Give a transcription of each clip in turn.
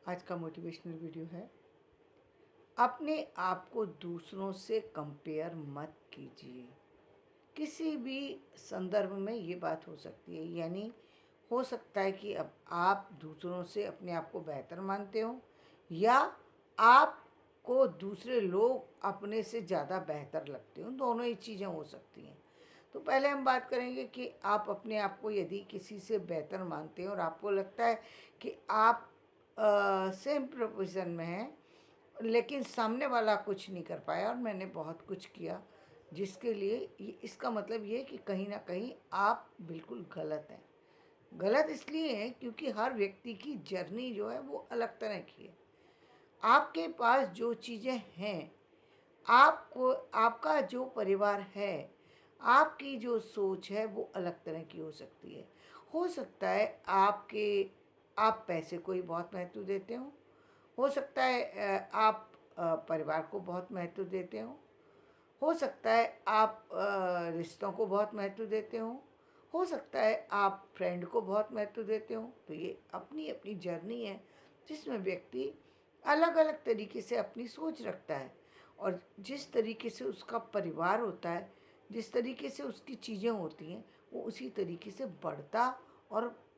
आज का motivational video है। अपने आप को दूसरों से कंपेयर मत कीजिए। किसी भी संदर्भ में ये बात हो सकती है, यानी हो सकता है कि अब आप दूसरों से अपने आप को बेहतर मानते हो, या आपको दूसरे लोग अपने से ज़्यादा बेहतर लगते हो। दोनों ही चीज़ें हो सकती हैं। तो पहले हम बात करेंगे कि आप अपने आप को यदि किसी से बेहतर मानते हैं और आपको लगता है कि आप सेम प्रोफेशन में हैं, लेकिन सामने वाला कुछ नहीं कर पाया और मैंने बहुत कुछ किया, जिसके लिए इसका मतलब ये है कि कहीं ना कहीं आप बिल्कुल गलत हैं। गलत इसलिए है क्योंकि हर व्यक्ति की जर्नी जो है वो अलग तरह की है। आपके पास जो चीज़ें हैं, आपको आपका जो परिवार है, आपकी जो सोच है वो अलग तरह की हो सकती है। हो सकता है आप पैसे को ही बहुत महत्व देते हो सकता है आप परिवार को बहुत महत्व देते हो सकता है आप रिश्तों को बहुत महत्व देते हो सकता है आप फ्रेंड को बहुत महत्व देते हो। तो ये अपनी अपनी जर्नी है, जिसमें व्यक्ति अलग अलग तरीके से अपनी सोच रखता है, और जिस तरीके से उसका परिवार होता है, जिस तरीके से उसकी चीज़ें होती हैं, वो उसी तरीके से बढ़ता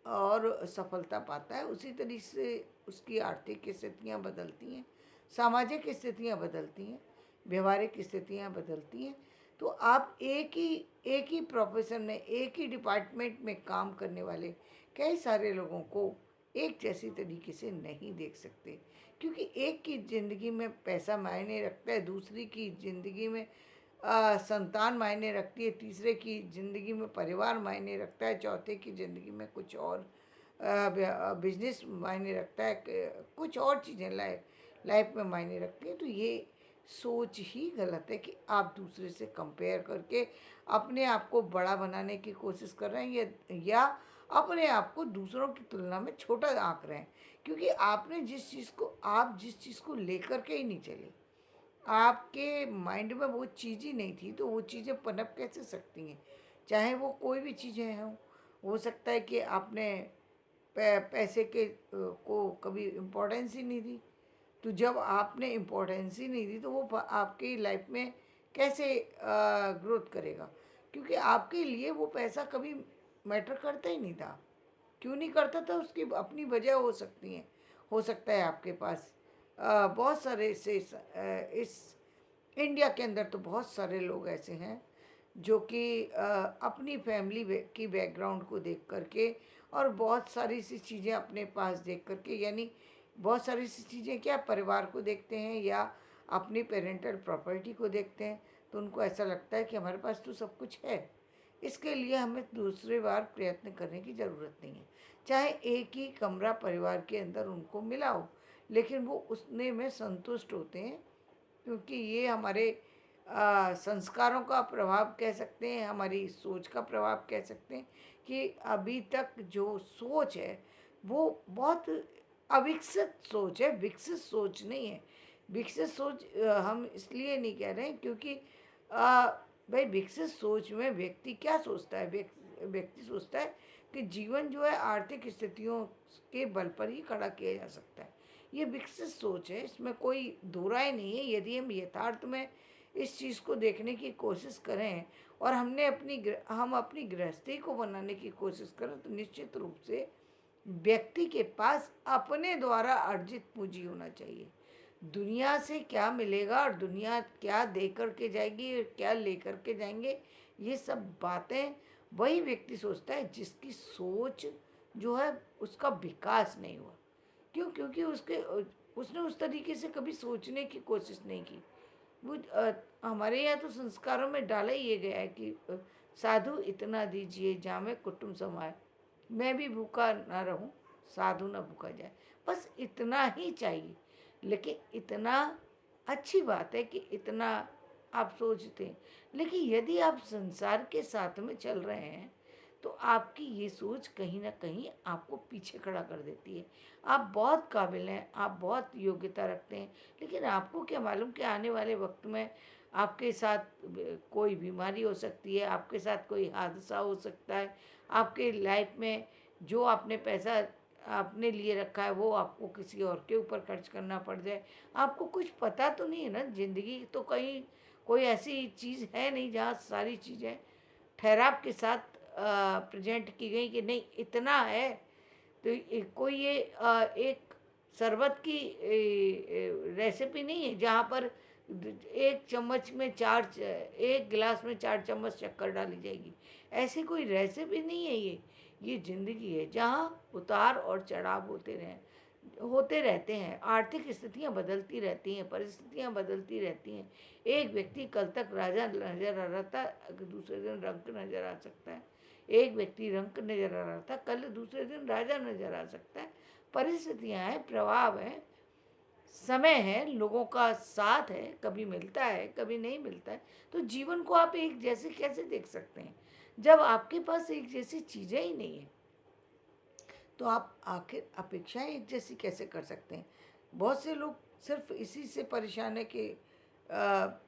और सफलता पाता है। उसी तरीके से उसकी आर्थिक स्थितियाँ बदलती हैं, सामाजिक स्थितियाँ बदलती हैं, व्यवहारिक स्थितियाँ बदलती हैं। तो आप एक ही प्रोफेशन में, एक ही डिपार्टमेंट में काम करने वाले कई सारे लोगों को एक जैसी तरीके से नहीं देख सकते, क्योंकि एक की ज़िंदगी में पैसा मायने रखता है, दूसरी की ज़िंदगी में संतान मायने रखती है, तीसरे की ज़िंदगी में परिवार मायने रखता है, चौथे की ज़िंदगी में कुछ और बिजनेस मायने रखता है, कुछ और चीज़ें लाइफ में मायने रखती हैं। तो ये सोच ही गलत है कि आप दूसरे से कंपेयर करके अपने आप को बड़ा बनाने की कोशिश कर रहे हैं, या अपने आप को दूसरों की तुलना में छोटा आंक रहे हैं, क्योंकि आपने जिस चीज़ को लेकर के ही नहीं चले, आपके माइंड में वो चीज़ ही नहीं थी, तो वो चीज़ें पनप कैसे सकती हैं? चाहे वो कोई भी चीज़ें हों। हो सकता है कि आपने पैसे को कभी इम्पोर्टेंस ही नहीं दी, तो जब आपने इम्पोर्टेंस ही नहीं दी तो वो आपकी लाइफ में कैसे ग्रोथ करेगा? क्योंकि आपके लिए वो पैसा कभी मैटर करता ही नहीं था। क्यों नहीं करता था, उसकी अपनी वजह हो सकती हैं। हो सकता है आपके पास बहुत सारे इस इंडिया के अंदर तो बहुत सारे लोग ऐसे हैं जो कि अपनी फैमिली की बैकग्राउंड को देख करके और बहुत सारी सी चीज़ें अपने पास देख करके, यानी बहुत सारी सी चीज़ें क्या परिवार को देखते हैं या अपनी पेरेंटल प्रॉपर्टी को देखते हैं, तो उनको ऐसा लगता है कि हमारे पास तो सब कुछ है, इसके लिए हमें दूसरी बार प्रयत्न करने की ज़रूरत नहीं है। चाहे एक ही कमरा परिवार के अंदर उनको मिला हो, लेकिन वो उतने में संतुष्ट होते हैं, क्योंकि ये हमारे संस्कारों का प्रभाव कह सकते हैं, हमारी सोच का प्रभाव कह सकते हैं कि अभी तक जो सोच है वो बहुत अविकसित सोच है, विकसित सोच नहीं है। विकसित सोच हम इसलिए नहीं कह रहे हैं क्योंकि भाई विकसित सोच में व्यक्ति क्या सोचता है, व्यक्ति सोचता है कि जीवन जो है आर्थिक स्थितियों के बल पर ही खड़ा किया जा सकता है। ये विकसित सोच है, इसमें कोई दो राय नहीं है। यदि हम यथार्थ में इस चीज़ को देखने की कोशिश करें और हम अपनी गृहस्थी को बनाने की कोशिश करें, तो निश्चित रूप से व्यक्ति के पास अपने द्वारा अर्जित पूंजी होना चाहिए। दुनिया से क्या मिलेगा और दुनिया क्या दे कर के जाएगी और क्या ले कर के जाएंगे, ये सब बातें वही व्यक्ति सोचता है जिसकी सोच जो है उसका विकास नहीं हुआ। क्यों? क्योंकि उसने उस तरीके से कभी सोचने की कोशिश नहीं की। वो हमारे यहाँ तो संस्कारों में डाला ही ये गया है कि साधु इतना दीजिए जामे कुटुम्ब समाए, मैं भी भूखा ना रहूं, साधु ना भूखा जाए। बस इतना ही चाहिए। लेकिन इतना अच्छी बात है कि इतना आप सोचते हैं, लेकिन यदि आप संसार के साथ में चल रहे हैं तो आपकी ये सोच कहीं ना कहीं आपको पीछे खड़ा कर देती है। आप बहुत काबिल हैं, आप बहुत योग्यता रखते हैं, लेकिन आपको क्या मालूम कि आने वाले वक्त में आपके साथ कोई बीमारी हो सकती है, आपके साथ कोई हादसा हो सकता है, आपके लाइफ में जो आपने पैसा आपने लिए रखा है वो आपको किसी और के ऊपर खर्च करना पड़ जाए। आपको कुछ पता तो नहीं है ना, ज़िंदगी तो कहीं कोई ऐसी चीज़ है नहीं जहाँ सारी चीज़ें ठहराव के साथ प्रेज़ेंट की गई कि नहीं इतना है। तो कोई ये एक शरबत की रेसिपी नहीं है जहाँ पर एक चम्मच में एक गिलास में 4 चम्मच शक्कर डाली जाएगी। ऐसी कोई रेसिपी नहीं है ये ज़िंदगी है जहाँ उतार और चढ़ाव होते रहते हैं। आर्थिक स्थितियाँ बदलती रहती हैं, परिस्थितियाँ बदलती रहती हैं। एक व्यक्ति कल तक राजा नज़र आ रहा था, दूसरे दिन रंक नज़र आ सकता है। एक व्यक्ति रंक नज़र आ रहा था, कल दूसरे दिन राजा नज़र आ सकता है। परिस्थितियाँ हैं, प्रभाव है, समय है, लोगों का साथ है, कभी मिलता है, कभी नहीं मिलता है। तो जीवन को आप एक जैसे कैसे देख सकते हैं? जब आपके पास एक जैसी चीज़ें ही नहीं है, तो आप आखिर अपेक्षाएँ एक जैसी कैसे कर सकते हैं? बहुत से लोग सिर्फ़ इसी से परेशान है कि अ,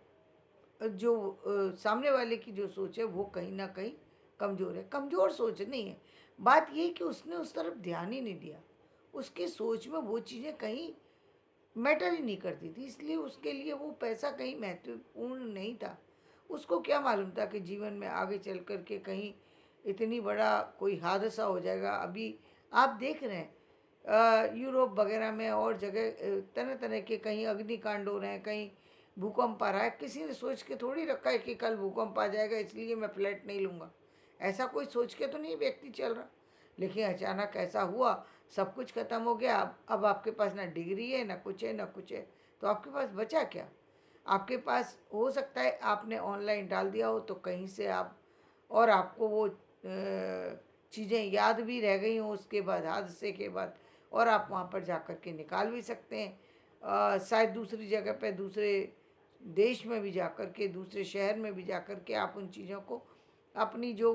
जो सामने वाले की जो सोच है वो कहीं न कहीं कमज़ोर है। कमज़ोर सोच नहीं है, बात ये है कि उसने उस तरफ ध्यान ही नहीं दिया। उसकी सोच में वो चीज़ें कहीं मैटर ही नहीं करती थी, इसलिए उसके लिए वो पैसा कहीं महत्वपूर्ण नहीं था। उसको क्या मालूम था कि जीवन में आगे चल कर के कहीं इतनी बड़ा कोई हादसा हो जाएगा। अभी आप देख रहे हैं यूरोप वगैरह में और जगह तरह-तरह के कहीं अग्निकांड हो रहे हैं, कहीं भूकंप आ रहा है। किसी ने सोच के थोड़ी रखा है कि कल भूकंप आ जाएगा इसलिए मैं फ्लैट नहीं लूँगा। ऐसा कोई सोच के तो नहीं व्यक्ति चल रहा। लेकिन अचानक ऐसा हुआ, सब कुछ ख़त्म हो गया। अब आपके पास ना डिग्री है, ना कुछ है, ना कुछ है, तो आपके पास बचा क्या? आपके पास हो सकता है आपने ऑनलाइन डाल दिया हो तो कहीं से आप और आपको वो चीज़ें याद भी रह गई हों उसके बाद, हादसे के बाद, और आप वहाँ पर जा कर के निकाल भी सकते हैं। शायद दूसरी जगह पे, दूसरे देश में भी जा कर के, दूसरे शहर में भी जा कर के आप उन चीज़ों को अपनी जो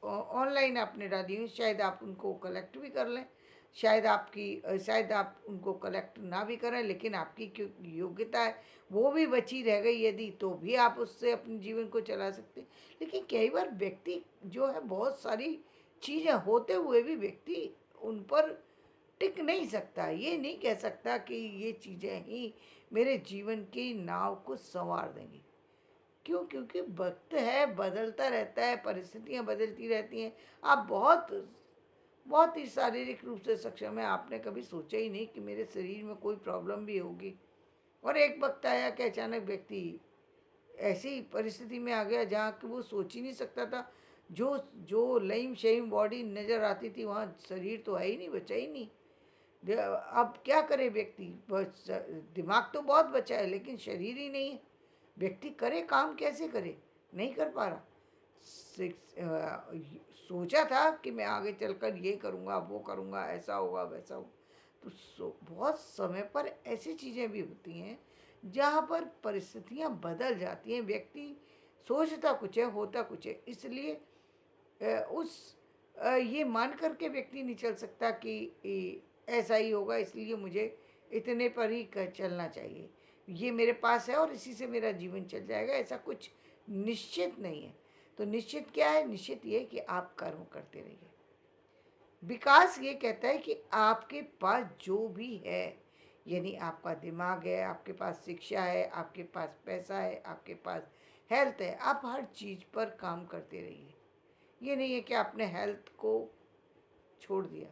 ऑनलाइन आपने डाली हुई शायद आप उनको कलेक्ट भी कर लें। शायद आप उनको कलेक्ट ना भी करें, लेकिन आपकी जो योग्यता है वो भी बची रह गई यदि, तो भी आप उससे अपने जीवन को चला सकते हैं। लेकिन कई बार व्यक्ति जो है बहुत सारी चीज़ें होते हुए भी व्यक्ति उन पर टिक नहीं सकता। ये नहीं कह सकता कि ये चीज़ें ही मेरे जीवन की नाव को सँवार देंगी। क्यों? क्योंकि वक़्त है, बदलता रहता है, परिस्थितियाँ बदलती रहती हैं। आप बहुत ही शारीरिक रूप से सक्षम हैं, आपने कभी सोचा ही नहीं कि मेरे शरीर में कोई प्रॉब्लम भी होगी। और एक वक़्त आया कि अचानक व्यक्ति ऐसी परिस्थिति में आ गया जहाँ कि वो सोच ही नहीं सकता था। जो जो लईम-शईम बॉडी नज़र आती थी, वहाँ शरीर तो है ही नहीं, बचा ही नहीं। अब क्या करे व्यक्ति? बस दिमाग तो बहुत बचा है लेकिन शरीर ही नहीं है। व्यक्ति करे काम कैसे करे? नहीं कर पा रहा। सोचा था कि मैं आगे चलकर ये करूँगा, वो करूँगा, ऐसा होगा, वैसा होगा। तो बहुत समय पर ऐसी चीज़ें भी होती हैं जहाँ पर परिस्थितियाँ बदल जाती हैं। व्यक्ति सोचता कुछ है, होता कुछ है। इसलिए ये मान कर के व्यक्ति नहीं चल सकता कि ऐसा ही होगा इसलिए मुझे इतने पर ही चलना चाहिए। ये मेरे पास है और इसी से मेरा जीवन चल जाएगा, ऐसा कुछ निश्चित नहीं है। तो निश्चित क्या है? निश्चित ये है कि आप कर्म करते रहिए। विकास ये कहता है कि आपके पास जो भी है, यानी आपका दिमाग है, आपके पास शिक्षा है, आपके पास पैसा है, आपके पास हेल्थ है, आप हर चीज़ पर काम करते रहिए। ये नहीं है कि आपने हेल्थ को छोड़ दिया,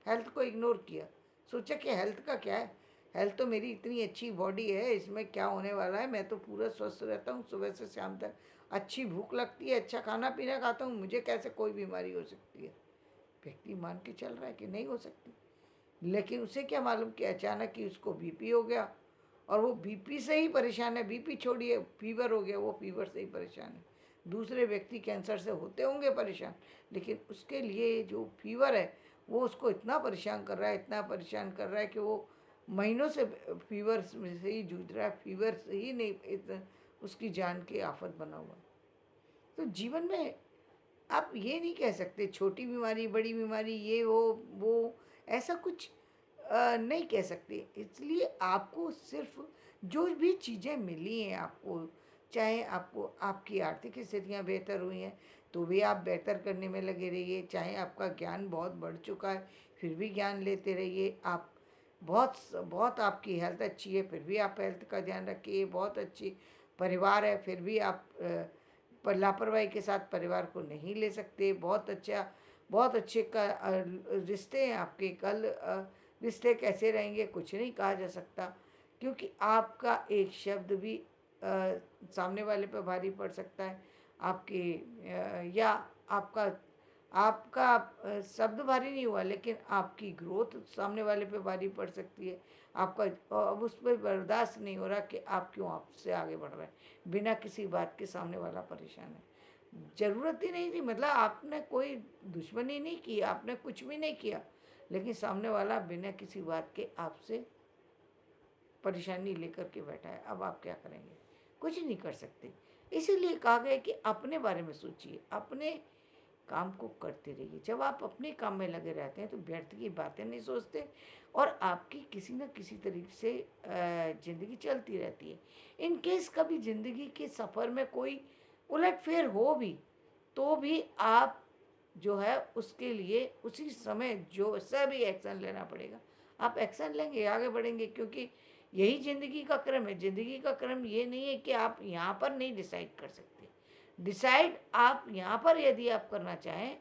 हेल्थ को इग्नोर किया, सोचा कि हेल्थ का क्या है, हेल्थ तो मेरी इतनी अच्छी बॉडी है, इसमें क्या होने वाला है, मैं तो पूरा स्वस्थ रहता हूँ सुबह से शाम तक, अच्छी भूख लगती है, अच्छा खाना पीना खाता हूँ, मुझे कैसे कोई बीमारी हो सकती है? व्यक्ति मान के चल रहा है कि नहीं हो सकती। लेकिन उसे क्या मालूम कि अचानक ही उसको बीपी हो गया, और वो बीपी से ही परेशान है। बीपी छोड़िए, फीवर हो गया, वो फीवर से ही परेशान है। दूसरे व्यक्ति कैंसर से होते होंगे परेशान, लेकिन उसके लिए जो फीवर है वो उसको इतना परेशान कर रहा है, इतना परेशान कर रहा है कि वो महीनों से फीवर से ही जूझ रहा है, फीवर से ही नहीं उसकी जान की आफत बना हुआ। तो जीवन में आप ये नहीं कह सकते छोटी बीमारी, बड़ी बीमारी, ये वो ऐसा कुछ नहीं कह सकते। इसलिए आपको सिर्फ़ जो भी चीज़ें मिली हैं आपको, चाहे आपको आपकी आर्थिक स्थितियाँ बेहतर हुई हैं, तो भी आप बेहतर करने में लगे रहिए। चाहे आपका ज्ञान बहुत बढ़ चुका है, फिर भी ज्ञान लेते रहिए। आप बहुत आपकी हेल्थ अच्छी है, फिर भी आप हेल्थ का ध्यान रखिए। बहुत अच्छी परिवार है, फिर भी आप पर लापरवाही के साथ परिवार को नहीं ले सकते। बहुत अच्छे रिश्ते हैं आपके। कल रिश्ते कैसे रहेंगे कुछ नहीं कहा जा सकता, क्योंकि आपका एक शब्द भी सामने वाले पर भारी पड़ सकता है। आपके या आपका आपका शब्द भारी नहीं हुआ, लेकिन आपकी ग्रोथ सामने वाले पे भारी पड़ सकती है। आपका अब उस पर बर्दाश्त नहीं हो रहा कि आप क्यों आपसे आगे बढ़ रहे हैं बिना किसी बात के। सामने वाला परेशान है, ज़रूरत ही नहीं थी, मतलब आपने कोई दुश्मनी नहीं की, आपने कुछ भी नहीं किया, लेकिन सामने वाला बिना किसी बात के आपसे परेशानी लेकर के बैठा है। अब आप क्या करेंगे? कुछ नहीं कर सकते। इसीलिए कहा गया कि अपने बारे में सोचिए, अपने काम को करते रहिए। जब आप अपने काम में लगे रहते हैं तो व्यर्थ की बातें नहीं सोचते, और आपकी किसी न किसी तरीके से ज़िंदगी चलती रहती है। इन केस कभी ज़िंदगी के सफ़र में कोई उलटफेर हो भी, तो भी आप जो है उसके लिए उसी समय जो सा भी एक्शन लेना पड़ेगा, आप एक्शन लेंगे, आगे बढ़ेंगे, क्योंकि यही ज़िंदगी का क्रम है। ज़िंदगी का क्रम ये नहीं है कि आप यहाँ पर नहीं डिसाइड कर सकते। डिसाइड आप यहाँ पर यदि आप करना चाहें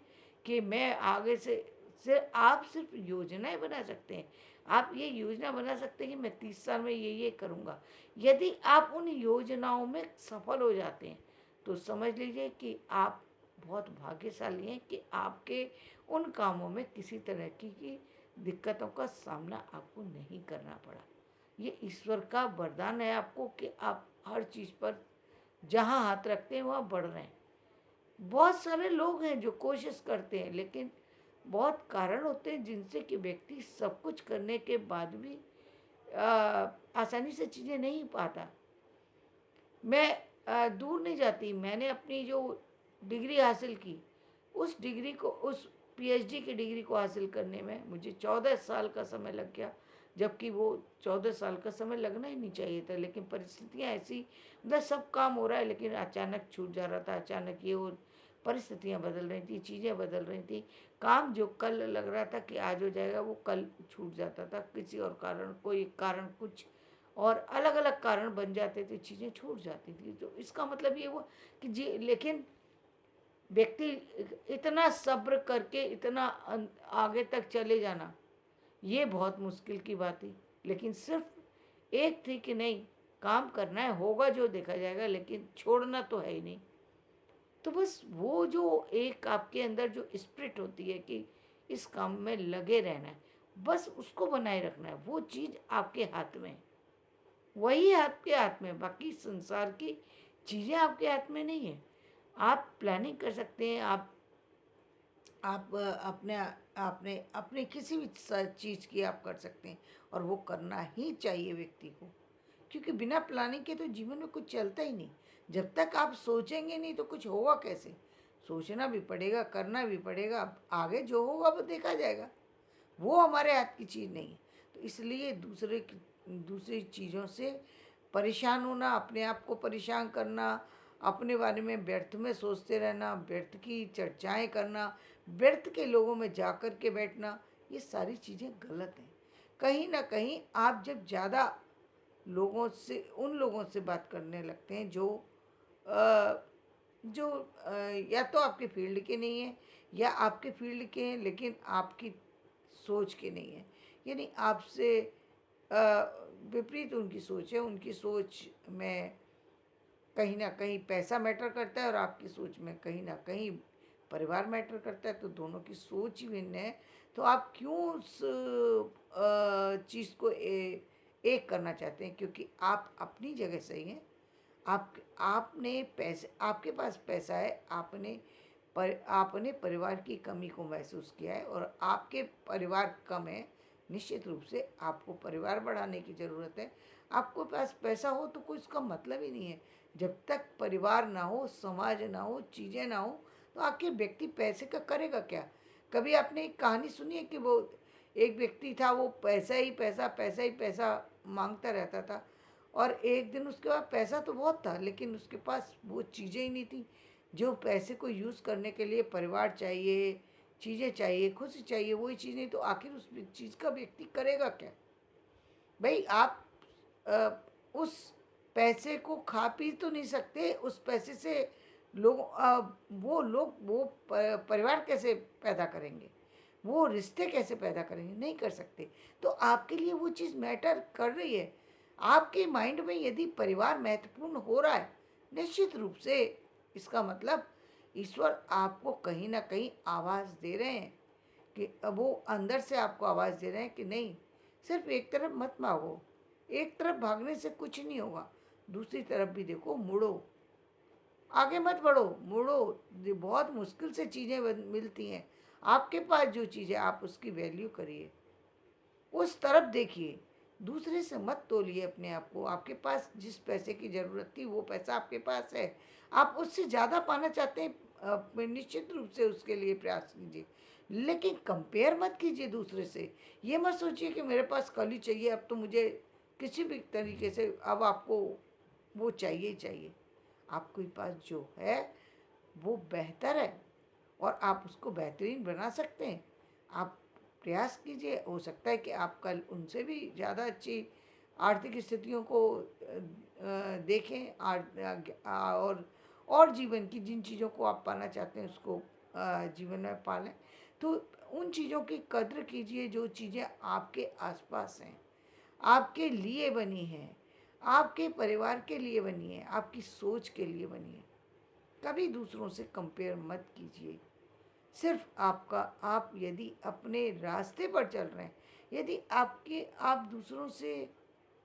कि मैं आगे से आप सिर्फ योजनाएं बना सकते हैं। आप ये योजना बना सकते हैं कि मैं 30 साल में ये करूँगा। यदि आप उन योजनाओं में सफल हो जाते हैं तो समझ लीजिए कि आप बहुत भाग्यशाली हैं कि आपके उन कामों में किसी तरह की दिक्कतों का सामना आपको नहीं करना पड़ा। ये ईश्वर का वरदान है आपको कि आप हर चीज़ पर जहाँ हाथ रखते हैं वहाँ बढ़ रहे हैं। बहुत सारे लोग हैं जो कोशिश करते हैं, लेकिन बहुत कारण होते हैं जिनसे कि व्यक्ति सब कुछ करने के बाद भी आसानी से चीज़ें नहीं पाता। मैं दूर नहीं जाती, मैंने अपनी जो डिग्री हासिल की, उस पीएचडी की डिग्री को हासिल करने में मुझे 14 साल का समय लग गया, जबकि वो 14 साल का समय लगना ही नहीं चाहिए था। लेकिन परिस्थितियाँ ऐसी, मतलब सब काम हो रहा है लेकिन अचानक छूट जा रहा था। अचानक ये वो परिस्थितियाँ बदल रही थी, चीज़ें बदल रही थी। काम जो कल लग रहा था कि आज हो जाएगा, वो कल छूट जाता था। किसी और कारण, कोई कारण कुछ और अलग अलग कारण बन जाते थे, चीज़ें छूट जाती थी। तो इसका मतलब ये हुआ कि जी, लेकिन व्यक्ति इतना सब्र करके इतना आगे तक चले जाना, ये बहुत मुश्किल की बात थी। लेकिन सिर्फ एक थी कि नहीं, काम करना है, होगा जो देखा जाएगा, लेकिन छोड़ना तो है ही नहीं। तो बस वो जो एक आपके अंदर जो स्पिरिट होती है कि इस काम में लगे रहना है, बस उसको बनाए रखना है। वो चीज़ आपके हाथ में है, वही आपके हाथ में। बाकी संसार की चीज़ें आपके हाथ में नहीं है। आप प्लानिंग कर सकते हैं, आप अपने आपने अपने किसी भी चीज़ की आप कर सकते हैं, और वो करना ही चाहिए व्यक्ति को, क्योंकि बिना प्लानिंग के तो जीवन में कुछ चलता ही नहीं। जब तक आप सोचेंगे नहीं तो कुछ होगा कैसे? सोचना भी पड़ेगा, करना भी पड़ेगा। अब आगे जो होगा वो देखा जाएगा, वो हमारे हाथ की चीज़ नहीं है। तो इसलिए दूसरी चीज़ों से परेशान होना, अपने आप को परेशान करना, अपने बारे में व्यर्थ में सोचते रहना, व्यर्थ की चर्चाएं करना, व्यर्थ के लोगों में जा कर के बैठना, ये सारी चीज़ें गलत हैं। कहीं ना कहीं आप जब ज़्यादा उन लोगों से बात करने लगते हैं जो अ, या तो आपके फील्ड के नहीं है, या आपके फील्ड के हैं लेकिन आपकी सोच के नहीं है, यानी आपसे विपरीत उनकी सोच है। उनकी सोच में कहीं ना कहीं पैसा मैटर करता है, और आपकी सोच में कहीं ना कहीं परिवार मैटर करता है। तो दोनों की सोच ही भिन्न है। तो आप क्यों उस चीज़ को एक करना चाहते हैं? क्योंकि आप अपनी जगह सही हैं। आपने पैसे, आपके पास पैसा है, आपने परिवार की कमी को महसूस किया है, और आपके परिवार कम है। निश्चित रूप से आपको परिवार बढ़ाने की ज़रूरत है। आपको पास पैसा हो तो कोई उसका मतलब ही नहीं है। जब तक परिवार ना हो, समाज ना हो, चीज़ें ना हो, तो आखिर व्यक्ति पैसे का करेगा क्या? कभी आपने एक कहानी सुनी है कि वो एक व्यक्ति था, वो पैसा ही पैसा, पैसा ही पैसा मांगता रहता था, और एक दिन उसके पास पैसा तो बहुत था लेकिन उसके पास वो चीज़ें ही नहीं थी जो पैसे को यूज़ करने के लिए परिवार चाहिए, चीज़ें चाहिए, खुशी चाहिए, वही चीज़ नहीं तो आखिर उस चीज़ का व्यक्ति करेगा क्या? भई आप उस पैसे को खा पी तो नहीं सकते, उस पैसे से वो लोग वो परिवार कैसे पैदा करेंगे? वो रिश्ते कैसे पैदा करेंगे? नहीं कर सकते। तो आपके लिए वो चीज़ मैटर कर रही है। आपके माइंड में यदि परिवार महत्वपूर्ण हो रहा है, निश्चित रूप से इसका मतलब ईश्वर आपको कहीं न कहीं आवाज़ दे रहे हैं कि अब वो अंदर से आपको आवाज़ दे रहे हैं कि नहीं, सिर्फ़ एक तरफ मत भागो। एक तरफ भागने से कुछ नहीं होगा, दूसरी तरफ भी देखो, मुड़ो। आगे मत बढ़ो, मुड़ो। ये बहुत मुश्किल से चीज़ें मिलती हैं। आपके पास जो चीज़ है आप उसकी वैल्यू करिए, उस तरफ देखिए, दूसरे से मत तोलिए अपने आप को। आपके पास जिस पैसे की ज़रूरत थी वो पैसा आपके पास है, आप उससे ज़्यादा पाना चाहते हैं, निश्चित रूप से उसके लिए प्रयास कीजिए, लेकिन कंपेयर मत कीजिए दूसरे से। ये मत सोचिए कि मेरे पास कल ही चाहिए, अब तो मुझे किसी भी तरीके से अब आपको वो चाहिए ही चाहिए। आपके पास जो है वो बेहतर है और आप उसको बेहतरीन बना सकते हैं। आप प्रयास कीजिए, हो सकता है कि आप कल उनसे भी ज़्यादा अच्छी आर्थिक स्थितियों को देखें और जीवन की जिन चीज़ों को आप पाना चाहते हैं उसको जीवन में पालें। तो उन चीज़ों की कद्र कीजिए जो चीज़ें आपके आसपास हैं, आपके लिए बनी हैं, आपके परिवार के लिए बनी है, आपकी सोच के लिए बनी है। कभी दूसरों से कंपेयर मत कीजिए। सिर्फ आप यदि अपने रास्ते पर चल रहे हैं, यदि आप दूसरों से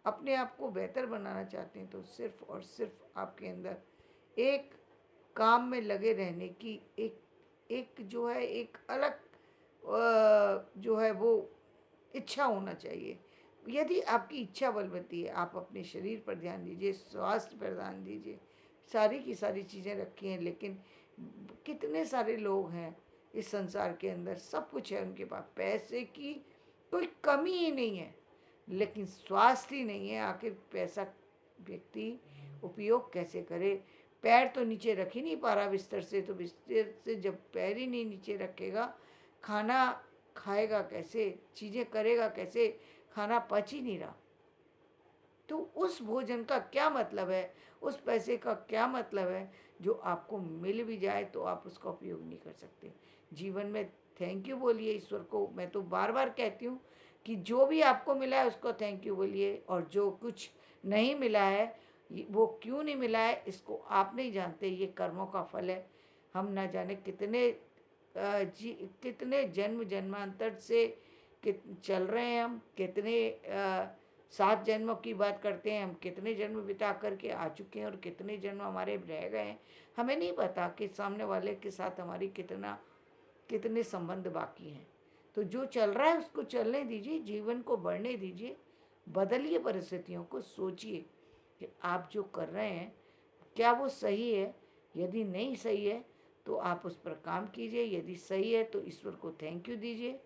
अपने आप को बेहतर बनाना चाहते हैं तो सिर्फ और सिर्फ आपके अंदर एक काम में लगे रहने की एक एक जो है एक अलग जो है वो इच्छा होना चाहिए। यदि आपकी इच्छा बलवती है, आप अपने शरीर पर ध्यान दीजिए, स्वास्थ्य पर ध्यान दीजिए, सारी की सारी चीज़ें रखी हैं, लेकिन कितने सारे लोग हैं इस संसार के अंदर, सब कुछ है उनके पास, पैसे की कोई कमी ही नहीं है, लेकिन स्वास्थ्य ही नहीं है। आखिर पैसा व्यक्ति उपयोग कैसे करे? पैर तो नीचे रख ही नहीं पा रहा बिस्तर से, तो बिस्तर से जब पैर ही नहीं नीचे रखेगा, खाना खाएगा कैसे? चीज़ें करेगा कैसे? खाना पच ही नहीं रहा। तो उस भोजन का क्या मतलब है? उस पैसे का क्या मतलब है जो आपको मिल भी जाए तो आप उसका उपयोग नहीं कर सकते? जीवन में थैंक यू बोलिए ईश्वर को। मैं तो बार-बार कहती हूँ कि जो भी आपको मिला है उसको थैंक यू बोलिए, और जो कुछ नहीं मिला है वो क्यों नहीं मिला है इसको आप नहीं जानते, ये कर्मों का फल है। हम ना जाने कितने जन्म जन्मांतर से चल रहे हैं, हम कितने 7 जन्मों की बात करते हैं, हम कितने जन्म बिता करके आ चुके हैं और कितने जन्म हमारे रह गए हैं। हमें नहीं पता कि सामने वाले के साथ हमारी कितने संबंध बाकी हैं। तो जो चल रहा है उसको चलने दीजिए, जीवन को बढ़ने दीजिए, बदलिए परिस्थितियों को, सोचिए कि आप जो कर रहे हैं क्या वो सही है? यदि नहीं सही है तो आप उस पर काम कीजिए, यदि सही है तो ईश्वर को थैंक यू दीजिए।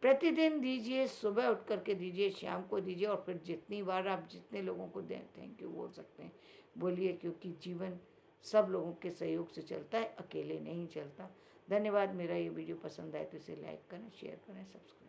प्रतिदिन दीजिए, सुबह उठ कर के दीजिए, शाम को दीजिए, और फिर जितनी बार आप जितने लोगों को दें थैंक यू बोल सकते हैं बोलिए, क्योंकि जीवन सब लोगों के सहयोग से चलता है, अकेले नहीं चलता। धन्यवाद। मेरा ये वीडियो पसंद आए तो इसे लाइक करें, शेयर करें, सब्सक्राइब